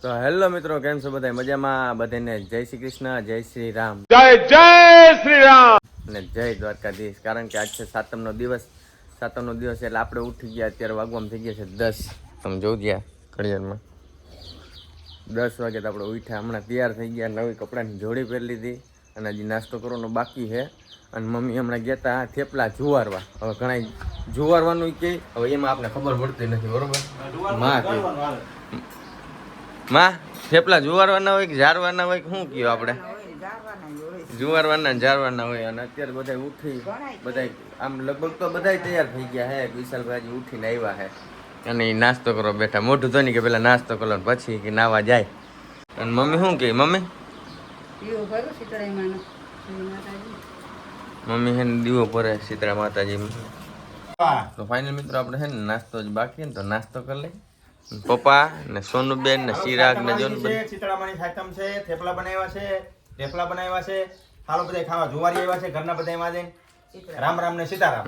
તો હેલો મિત્રો, કેમ છો બધા? મજામાં? બધાને જય શ્રી કૃષ્ણ, જય શ્રી રામ, જય જય શ્રી રામ અને જય દ્વારકાધીશ. કારણ કે આજ છે સાતમનો દિવસ. સાતમનો દિવસ એટલે આપણે ઉઠી ગયા. અત્યારે વાગવામાં થઈ ગયા છે 10. તમે જોઈ ગયા ઘડિયાળમાં 10 વાગે તો આપણે ઉઠ્યા. હમણાં તૈયાર થઈ ગયા, નવી કપડાની જોડી પહેરી લીધી અને હજી નાસ્તો કરવાનો બાકી છે. અને મમ્મી હમણાં ગયા હતા થેપલા જુવારવા. હવે ઘણા જુવારવાનું કે હવે એમાં આપણે ખબર પડતી નથી, બરોબર? માં થેપલા જુવારવાના હોય કે ઝારવાના હોય કે શું કયો આપણે? જુવારવાના ઝારવાના હોય. અને અત્યારે બધા ઉઠી, બધા આમ લગભગ તો બધા તૈયાર થઈ ગયા હે. વિશાલભાઈ હજી ઉઠીને આવ્યા હે અને એ નાસ્તો કરવા બેઠા. મોઢું ધોની કે પેલા નાસ્તો કરો પછી કે નાવા જાય. અને મમ્મી શું કહે? મમ્મી મમ્મી હે ને દીવો ભરે સીતળા માતાજી. તો ફાઇનલ મિત્રો આપણે છે ને નાસ્તો જ બાકી ને તો નાસ્તો કરી લઈએ. પપ્પા ને સોનુબેન ને ચિરાગ ને જોનબેન શીતળામાની સાતમ છે. થેપલા બનાવ્યા છે. હાલો બધા ખાવા જુવારી આવ્યા છે ઘરના બધા એમાં જઈને. રામ રામ ને સીતારામ.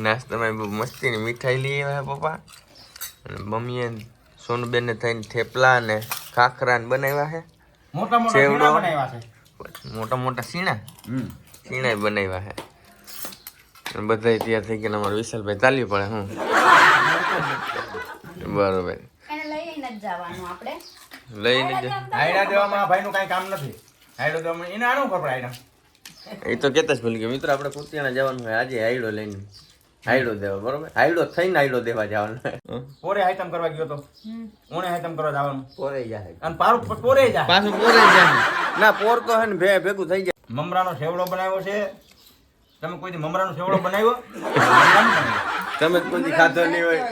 નાસ્તામાં બહુ મસ્તીની મીઠાઈ લઈ આવ્યા પપ્પા. અને મમ્મીએ સોનુબેન ને થઈને થેપલા ને ખાખરા ને બનાવ્યા છે. મોટા મોટા સીણા બનાવ્યા છે. મોટા મોટા સીણા બનાવ્યા છે. બધા તૈયાર થઈ ગયા. અમારા વિશાલભાઈ ચાલ્યું પડે હું બરોબર લઈને આયડા દેવામાં ભાઈનું કાંઈ કામ નથી. આયડો દેવામાં એને આનું ખબર આયડા. એ તો કેતા જ ભૂલી ગયો મિત્રો. આપણે કુતિયાણા જવાનું હોય આજે. આયડો લઈને આયડો દેવા, બરોબર? આયડો થઈને આયડો દેવા જવાનું. પોરે હાઈતમ કરવા ગયો તો ઓણે હાઈતમ કરવા જવાનું. પોરે જાય અને પાછું પોરે જાય. પાછું પોરે જાય. ના પોર તો હે ને ભેગું થઈ જાય. મમરાનો સેવડો બનાવ્યો છે. તમે કોઈ દી મમરાનો સેવડો બનાવ્યો? તમે કોઈ ખાતો નહીં હોય.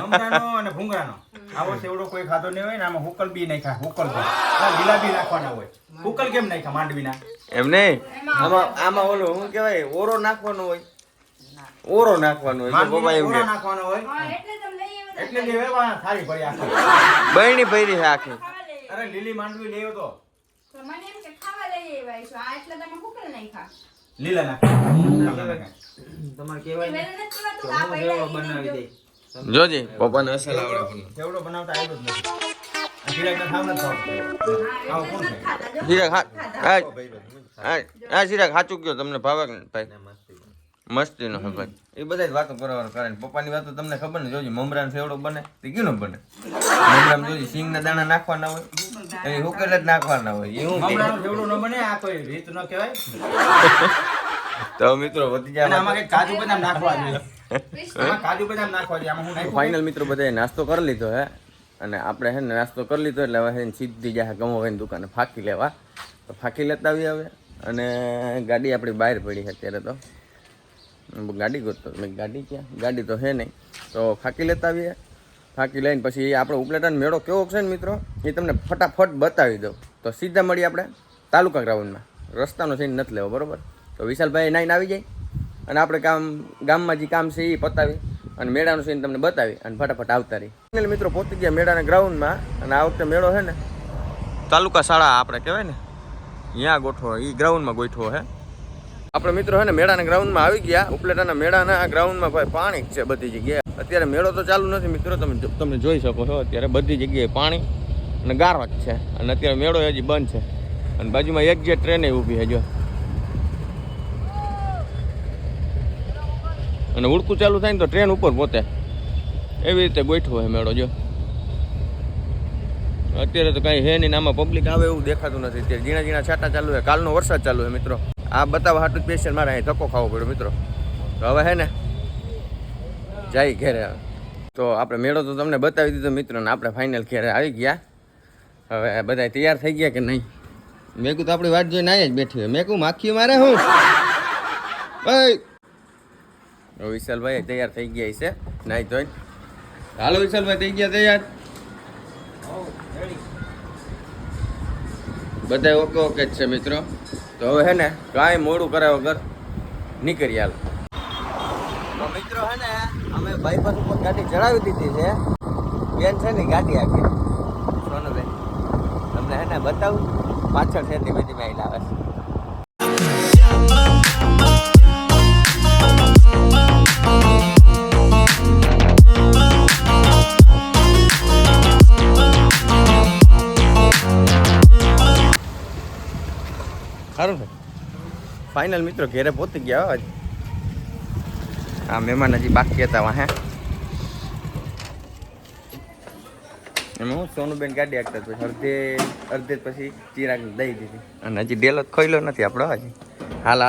મમરાનો અને ભૂંગળાનો આવો સેવડો કોઈ ખાતો નહીં હોય ને. આમાં હુકલ બી નાખ્યા. હુકલ લીલા બી નાખવાના હોય. હુકલ કેમ નાખ્યા માંડવીના? એમ નહીં, આમાં ઓલો શું કહેવાય, ઓરો નાખવાનો હોય. ઓરો નાખવાનો હોય. પપ્પા એમ કે નાખવાનો હોય એટલે લેવા થાળી પડી આખી. બહેણી ભરી છે આખી. અરે લીલી માંડવી લેવો તો લીલા નાખ. જોજી પપ્પાને અસલ આવડે. સેવડો બનાવતા આવ્યો જ નથી. ચિરાગને ખાવ નથી ખાવ. આવો કોણ છે? ચિરાગ હા ચિરાગ સાચું કયો. તમને ભાવે કે ભાઈ? મસ્તી નો ભાઈ. એ બધા જ વાતો કરવાનું કારણ. પપ્પાની વાતો તમને ખબર ને. જોજી મમરાનો સેવડો બને તે કેનો બને? મમરામાં જોજી સિંગના દાણા નાખવાના હોય. એ હુકેલ જ નાખવાના હોય. એવું મમરાનો સેવડો ન બને. આ કોઈ રીત ન કહેવાય. તો મિત્રો વધી જાય. આમાં કઈ કાજુ બદામ નાખવા જોઈએ. કાજુ બદામ નાખવા જોઈએ. આમાં હું નાખું. ફાઇનલ મિત્રો બધાએ નાસ્તો કરી લીધો હે. અને આપણે હે ને નાસ્તો કરી લીધો એટલે હવે સીધી જાય ગમોભાઈની દુકાને ફાંકી લેવા. તો ફાંકી લેતા આવીએ હવે. અને ગાડી આપણી બહાર પડી છે અત્યારે. તો ગાડી ગોતતો મેં. ગાડી ક્યાં? ગાડી તો હે નહીં. તો ફાંકી લેતા આવીએ. ફાંકી લઈને પછી આપણે ઉપલેટાનો મેળો કેવો છે ને મિત્રો એ તમને ફટાફટ બતાવી દઉં. તો સીધા મળીએ આપણે તાલુકા ગ્રાઉન્ડમાં. રસ્તાનો સીન નથી લેવો, બરોબર? તો વિશાલભાઈ નાઈને આવી જાય અને આપણે ગામમાં જે કામ છે એ પતાવી અને મેળાનું સીન તમને બતાવી અને ફટાફટ આવતા રહી. મિત્રો પહોંચી ગયા મેળાના ગ્રાઉન્ડમાં. અને આ વખતે મેળો છે ને તાલુકા શાળા આપણે કહેવાય ને ત્યાં ગોઠવો. એ ગ્રાઉન્ડમાં ગોઠવો હે. આપણે મિત્રો છે ને મેળાના ગ્રાઉન્ડમાં આવી ગયા. ઉપલેટાના મેળાના ગ્રાઉન્ડમાં ભાઈ પાણી છે બધી જગ્યાએ. અત્યારે મેળો તો ચાલુ નથી મિત્રો. તમે જોઈ શકો છો અત્યારે બધી જગ્યાએ પાણી અને ગારો જ છે. અને અત્યારે મેળો હજી બંધ છે. અને બાજુમાં એક જે ટ્રેન ઊભી છે જો. અને ઉડકું ચાલુ થાય ને તો ટ્રેન ઉપર પોતે એવી રીતે ગોઠવો છે મેળો જો. અત્યારે તો કાંઈ હે નહીં. આમાં પબ્લિક આવે એવું દેખાતું નથી. અત્યારે ઝીણા ઝીણા છાંટા ચાલુ છે. કાલનો વરસાદ ચાલુ છે મિત્રો. આ બતાવવા હાટું સ્પેશિયલ મારે અહીં ધક્કો ખાવો પડ્યો મિત્રો. તો હવે હે ને જાય ઘેરે. તો આપણે મેળો તો તમને બતાવી દીધો મિત્રો. ને આપણે ફાઇનલ ઘેરે આવી ગયા. હવે બધા તૈયાર થઈ ગયા કે નહીં? મેકું તો આપણી વાત જોઈને અહીંયા જ બેઠી હોય. મેકું માખી મારે હું ભાઈ. વિશાલભાઈ તૈયાર થઈ ગયા છે નાઈ ધોઈ. હાલો વિશાલભાઈ થઈ ગયા તૈયાર? બધા ઓકે ઓકે જ છે મિત્રો. તો હવે હે ને કાંઈ મોડું કર્યા વગર નીકળી હાલ. તો મિત્રો હે ને અમે બાયપાસ ઉપર ગાડી ચડાવી દીધી છે. બેન છે ને ગાડી આખી સોનુબેન તમને હે ને બતાવું. પાછળ છે ધીમે ધીમે આવી લાવે છે. સારું ને ફાઇનલ મિત્રો ઘેરે પહોંચી ગયા હો. આ મહેમાન હજી બાકી હતા વાહે. એમાં હું સોનુબેન ગાડી આગતા પછી અડધે પછી ચિરાગ દઈ દીધી અને હજી ડેલો ખોઈલો નથી આપણો હજી. હાલ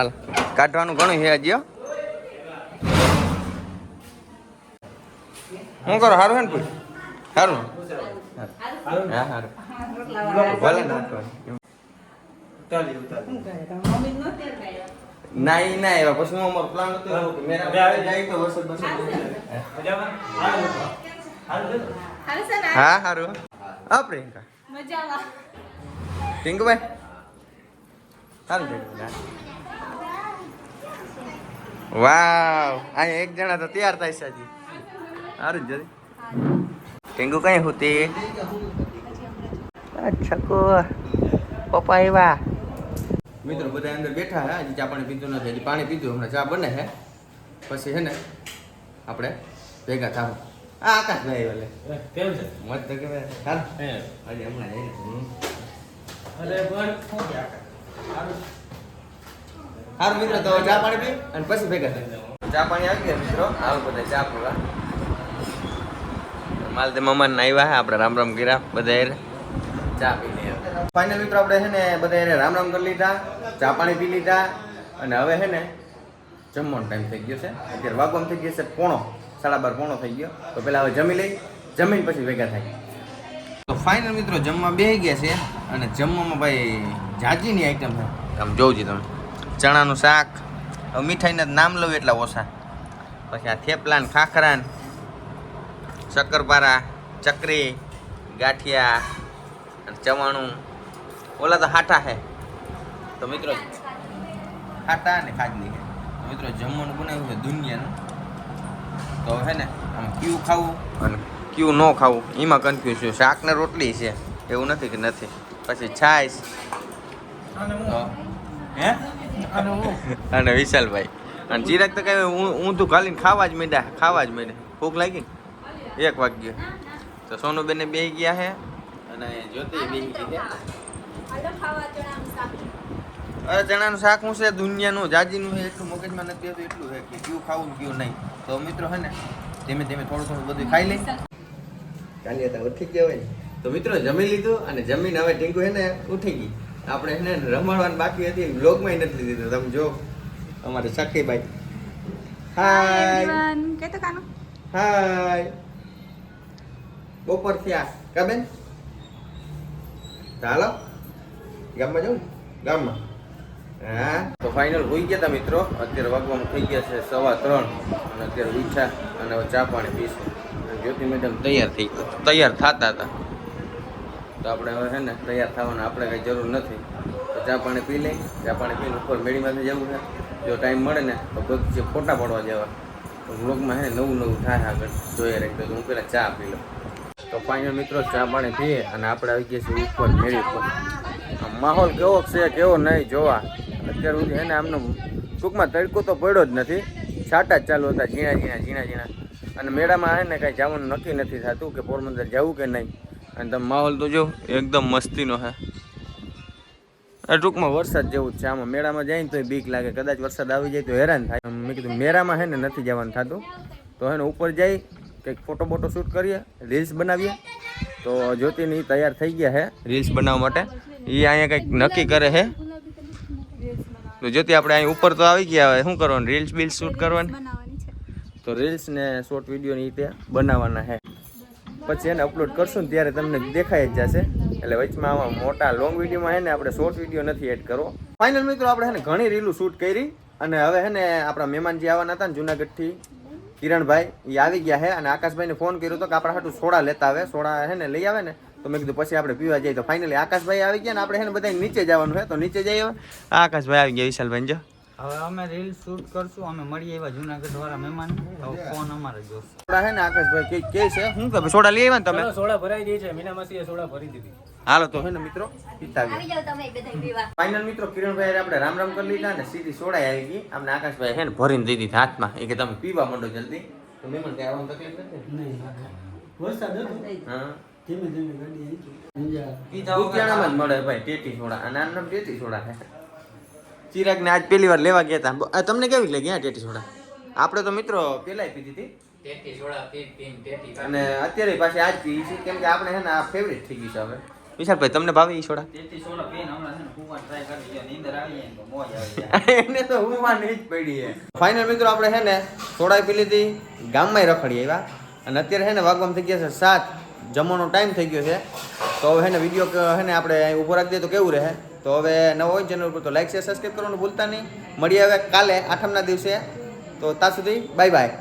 કાઢવાનું ઘણું છે હજી. શું કરો સારું હે ને કોઈ સારું હા સારું ભલે ના એવા પછી હું અમારો પ્લાન હતો હા સારું હા પ્રિયંકા ટીંકુભાઈ સારું વાવ અહીંયા એક જણા તો તૈયાર થાય છે હજી સારું જલ્દી ટીંકુ કઈ હોતી અચ્છા કો પપ્પા એવા મિત્રો બધા અંદર બેઠા હે હજી ચા પાણી પીધું નથી હજી પાણી પીધું હમણાં ચા બને હે પછી હે ને આપણે ભેગા થાવ આ આકાશભાઈ વાલે કેમ છે મત તો કે હાલ હજી હમણાં જઈને અરે પણ હારું મિત્રો તો ચા પાણી પી અને પછી ભેગા થાય ચા પાણી આવી ગયા મિત્રો આવું બધા ચા પીવા માલદે મમાન આવ્યા હે આપણે રામ રામ કર્યા બધા ચા પી લઈએ ફાઇનલ મિત્રો આપણે છે ને બધા એને રામ રામ કરી લીધા ચા પાણી પી લીધા અને હવે છે ને જમવાનો ટાઈમ થઈ ગયો છે અત્યારે વાગવામાં થઈ ગયો છે 12:30 પોણો થઈ ગયો તો પેલા હવે જમી લઈ જમીન પછી ભેગા થાય તો ફાઇનલ મિત્રો જમવા બેસી ગયા છે અને જમવામાં ભાઈ જાજીની આઈટમ છે આમ જોઉં છું તમે ચણાનું શાક હવે મીઠાઈના નામ લઉં એટલા ઓછા પછી આ થેપલાન ખાખરાન શક્કરપારા ચકરી ગાંઠિયા અને ચવાણું ઓલા તો હાટા હે તો મિત્રો હાટા અને ખાજલી હે તો મિત્રો જમવાનું બનાવ્યું છે દુનિયાનું તો હે ને આમ ક્યુ ખાવું અને ક્યુ ન ખાવું એમાં કન્ફ્યુઝ છું શાક ને રોટલી છે એવું નથી કે નથી પછી છાશ હે અને વિશાલભાઈ અને ચિરાગ તો કઈ ઊંધું ખાલીને ખાવા જ માંડ્યા ભૂખ લાગી ને 1 વાગ્યો તો સોનુબેને બેસી ગયા છે અને જ્યોતિ બેસી ગઈ છે અરે ચણાનું શાક શું છે દુનિયાનું જાજીનું છે એટલું મગજમાં નથી આવતું એટલું છે કે કયું ખાવું ને કયું નહીં તો મિત્રો છે ને ધીમે ધીમે થોડું બધું ખાઈ લઈ ચાલી હતા ઉઠી ગયા હોય તો મિત્રો જમી લીધું અને જમીન હવે ટીંકુ છે ને ઉઠી ગઈ આપણે એને રમાડવાનું બાકી હતી બ્લોગમાં નથી લીધું તમે જો અમારે સખીભાઈ હાય બપોર થયા કા બેન ચાલો ગામમાં જાઉં ગામમાં હા તો ફાઇનલ હોઈ ગયા હતા મિત્રો અત્યારે વાગવામાં થઈ ગયા છે 3:15 અને અત્યારે ઉઠ્યા અને હવે ચા પાણી પીશું જ્યોતિ મેડમ તૈયાર થતા હતા તો આપણે હવે છે ને તૈયાર થવાના આપણે કંઈ જરૂર નથી તો ચા પાણી પી લઈ ચા પાણી પીને ઉપર મેળીમાંથી જવું છે જો ટાઈમ મળે ને તો બધી ફોટા પાડવા જવા તો વ્લોગમાં છે ને નવું થાય આગળ જોઈએ રાખતો હું પહેલાં ચા પી લઉં તો ફાઇનલ મિત્રો ચા પાણી પીએ અને આપણે આવી ગયા છીએ ઉપર મેળી ઉપર માહોલ કેવો છે કેવો નહીં જોવા અત્યાર સુધી છે ને આમનો ટૂંકમાં તડકો તો પડ્યો જ નથી છાંટા જ ચાલુ હતા ઝીણા અને મેળામાં છે ને કાંઈ જવાનું નક્કી નથી થતું કે પોરબંદર જવું કે નહીં અને તમે માહોલ તો જો એકદમ મસ્તીનો છે ટૂંકમાં વરસાદ જેવું જ છે આમાં મેળામાં જાય ને તો બીક લાગે કદાચ વરસાદ આવી જાય તો હેરાન થાય મેં કીધું મેળામાં છે ને નથી જવાનું થતું તો છે ને ઉપર જઈ કંઈક ફોટો શૂટ કરીએ રીલ્સ બનાવીએ તો જ્યોતિની તૈયાર થઈ ગયા છે રીલ્સ બનાવવા માટે એ અહીંયા કંઈક નક્કી કરે છે તો જ્યોતિ આપણે અહીં ઉપર તો આવી ગયા હવે શું કરવાનું રીલ્સ શૂટ કરવાની તો રીલ્સ ને શોર્ટ વિડીયોની રીતે બનાવવાના છે પછી એને અપલોડ કરશું ને ત્યારે તમને દેખાઈ જ જશે એટલે વચમાં આમાં મોટા લોંગ વિડીયોમાં છે ને આપણે શોર્ટ વિડીયો નથી એડ કરવો ફાઇનલ મિત્રો આપણે છે ને ઘણી રીલું શૂટ કરી અને હવે છે ને આપણા મહેમાનજી આવવાના હતા ને જુનાગઢથી કિરણભાઈ એ આવી ગયા છે અને આકાશભાઈને ફોન કર્યો હતો કે આપણા હાટું સોડા લેતા આવે સોડા છે ને લઈ આવે ને તો મેં કીધું પછી આપણે પીવા જઈએ તો ફાઇનલી આકાશભાઈ આવી ગયા ને આપણે છે ને બધા નીચે જવાનું છે તો નીચે જઈએ આકાશભાઈ આવી ગયા વિશાલભાઈ જો હવે અમે રીલ શૂટ કરશું અમે મળીએ એવા જુનાગઢ વાળા મહેમાન ફોન અમારે જોશે સોડા છે ને આકાશભાઈ કે છે શું કે સોડા લઈ આવ્યા ને તમે સોડા ભરાઈ ગઈ છે મીના માસીએ સોડા ભરી દીધી હાલો તો હે ને મિત્રો પીતા ફાઇનલ મિત્રો કિરણભાઈ આપણે રામ કરી લીધા ને સીધી સોડા આવી ગઈ અમને આકાશભાઈ છે ને ભરીને દીધી હાથમાં એ કે તમે પીવા માંડો જલ્દી તો મહેમાન કઈ આવવાની તકલીફ નથી વરસાદ હતો હા ધીમે ગાડી ઉત્યાણામાં જ મળે ભાઈ ટેટી સોડા અને આનું નામ ટેટી સોડા છે ચિરાગને આજ પહેલી વાર લેવા ગયા હતા. તમને કેવી લાગી આ ટેટી સોડા? આપણે તો મિત્રો પેલા પીધી હતી ટેટી સોડા ટેટી અને અત્યારે પાછી આજ પી છે કેમ કે આપણે હે ને આ ફેવરિટ થઈ ગઈ છે હવે. વિશાલભાઈ તમને ભાવે ઈ સોડા? તેથી સોડા પીને હમણાં છે ને ફૂંકા ટ્રાય કરી જો નીંદર આવી જાય ને તો મોજ આવી જાય. એને તો હુંવાની જ પડી છે. ફાઇનલ મિત્રો આપણે હે ને સોડા પી લીધી, ગામમાં રખડી આવ્યા અને અત્યારે હે ને વાગવામાં થઈ ગયા છે 7, જમવાનો ટાઈમ થઈ ગયો છે. તો હવે હે ને વિડીયો હે ને આપણે અહીં ઊભો રાખી દઈએ તો કેવું રહે. તો હવે નવો હોય ચેનલ ઉપર તો લાઈક શેર સબસ્ક્રાઈબ કરવાનું ભૂલતા નહીં. મળીએ હવે કાલે 8મના દિવસે. તો ત્યાં સુધી બાય બાય.